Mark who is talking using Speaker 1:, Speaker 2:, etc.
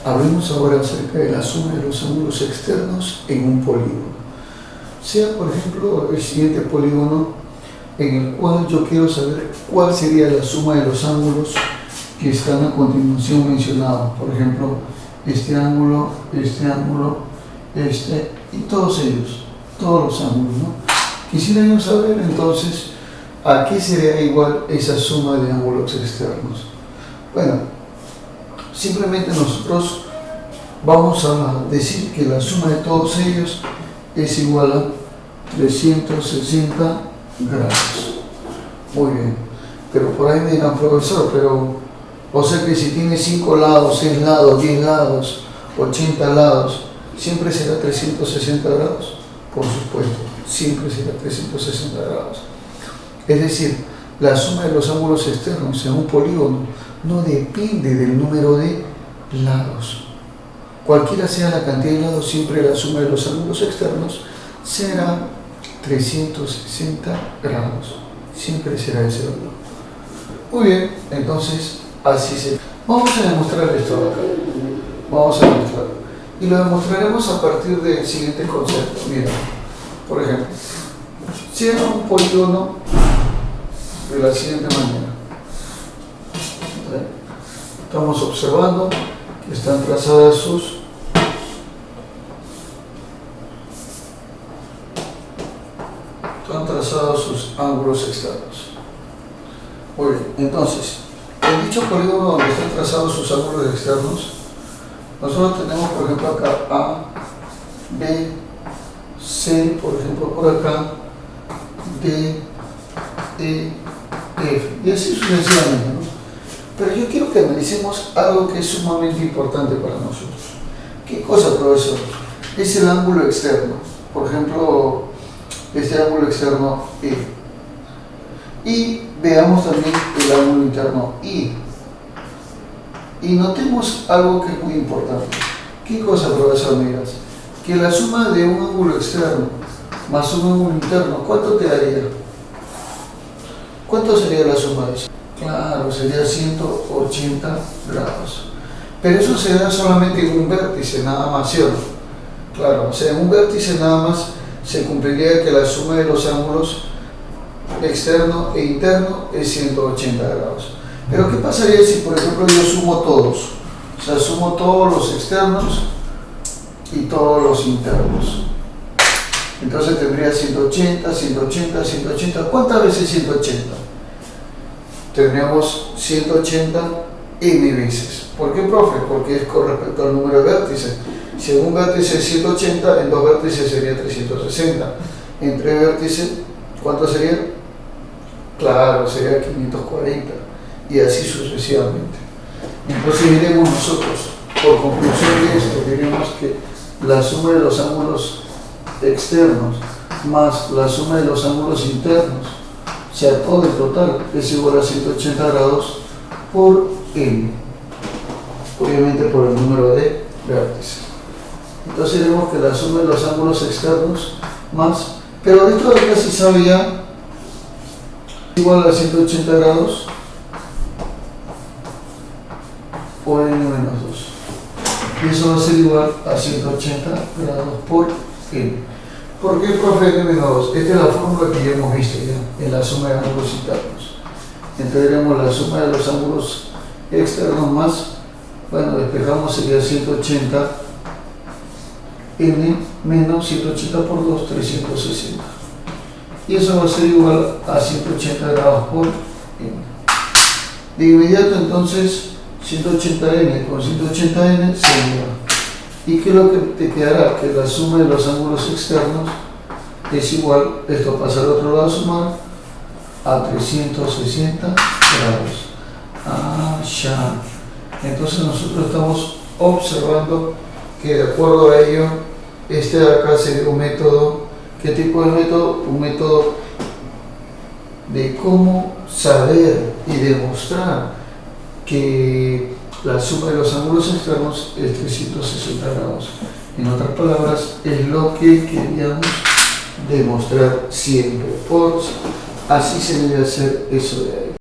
Speaker 1: Hablemos ahora acerca de la suma de los ángulos externos en un polígono. Sea, por ejemplo, el siguiente polígono en el cual yo quiero saber cuál sería la suma de los ángulos que están a continuación mencionados. Por ejemplo, este ángulo, y todos ellos, todos los ángulos, ¿no? Quisiera yo saber entonces a qué sería igual esa suma de ángulos externos. Bueno, simplemente nosotros vamos a decir que la suma de todos ellos es igual a 360 grados. Muy bien, pero por ahí me dirán, profesor, pero o sea que si tiene 5 lados, 6 lados, 10 lados, 80 lados, ¿siempre será 360 grados? Por supuesto, siempre será 360 grados. Es decir, la suma de los ángulos externos en un polígono no depende del número de lados. Cualquiera sea la cantidad de lados, siempre la suma de los ángulos externos será 360 grados. Siempre será ese valor. Muy bien, entonces así se... Vamos a demostrar esto acá. Vamos a demostrarlo. Y lo demostraremos a partir del siguiente concepto. Mira, por ejemplo, si era un polígono de la siguiente manera. Estamos observando que están trazadas sus ángulos externos. Muy bien, entonces, en dicho polígono donde están trazados sus ángulos externos, nosotros tenemos, por ejemplo, acá A, B, C, por ejemplo, por acá, D, E, F, y así sucesivamente, ¿no? Pero yo quiero que analicemos algo que es sumamente importante para nosotros. ¿Qué cosa, profesor? Es el ángulo externo. Por ejemplo, este ángulo externo E. Y veamos también el ángulo interno I. Y notemos algo que es muy importante. ¿Qué cosa, profesor? Miras, que la suma de un ángulo externo más un ángulo interno, ¿cuánto te daría? ¿Cuánto sería la suma de eso? Claro, sería 180 grados. Pero eso se da solamente en un vértice, nada más, ¿sí o no? Claro, o sea, en un vértice nada más se cumpliría que la suma de los ángulos externo e interno es 180 grados. Pero ¿qué pasaría si, por ejemplo, yo sumo todos? O sea, sumo todos los externos y todos los internos. Entonces tendría 180, 180, 180. ¿Cuántas veces 180? Tendríamos 180 n veces. ¿Por qué, profe? Porque es con respecto al número de vértices. Si en un vértice es 180, en dos vértices sería 360. En tres vértices, ¿cuánto sería? Claro, sería 540. Y así sucesivamente. Entonces diremos nosotros, por conclusión de esto, diremos que la suma de los ángulos externos más la suma de los ángulos internos, o sea, todo el total es igual a 180 grados por n, obviamente por el número de vértices. Entonces diremos que la suma de los ángulos externos más, pero esto de acá se sabe ya, igual a 180 grados por n menos 2. Y eso va a ser igual a 180 grados por n. ¿Por qué, profe, n menos 2? Esta es la fórmula que ya hemos visto ya en la suma de ángulos internos. Entonces tenemos la suma de los ángulos externos más, bueno, despejamos, sería 180 n menos 180 por 2, 360. Y eso va a ser igual a 180 grados por n. De inmediato, entonces, 180n con 180n se lleva. ¿Y qué es lo que te quedará? Que la suma de los ángulos externos es igual, esto pasa al otro lado a sumar, a 360 grados. Ah, ya. Entonces nosotros estamos observando que de acuerdo a ello, este de acá sería un método. ¿Qué tipo de método? Un método de cómo saber y demostrar que la suma de los ángulos externos es 360 grados. En otras palabras, es lo que queríamos demostrar siempre. Así se debe hacer eso de ahí.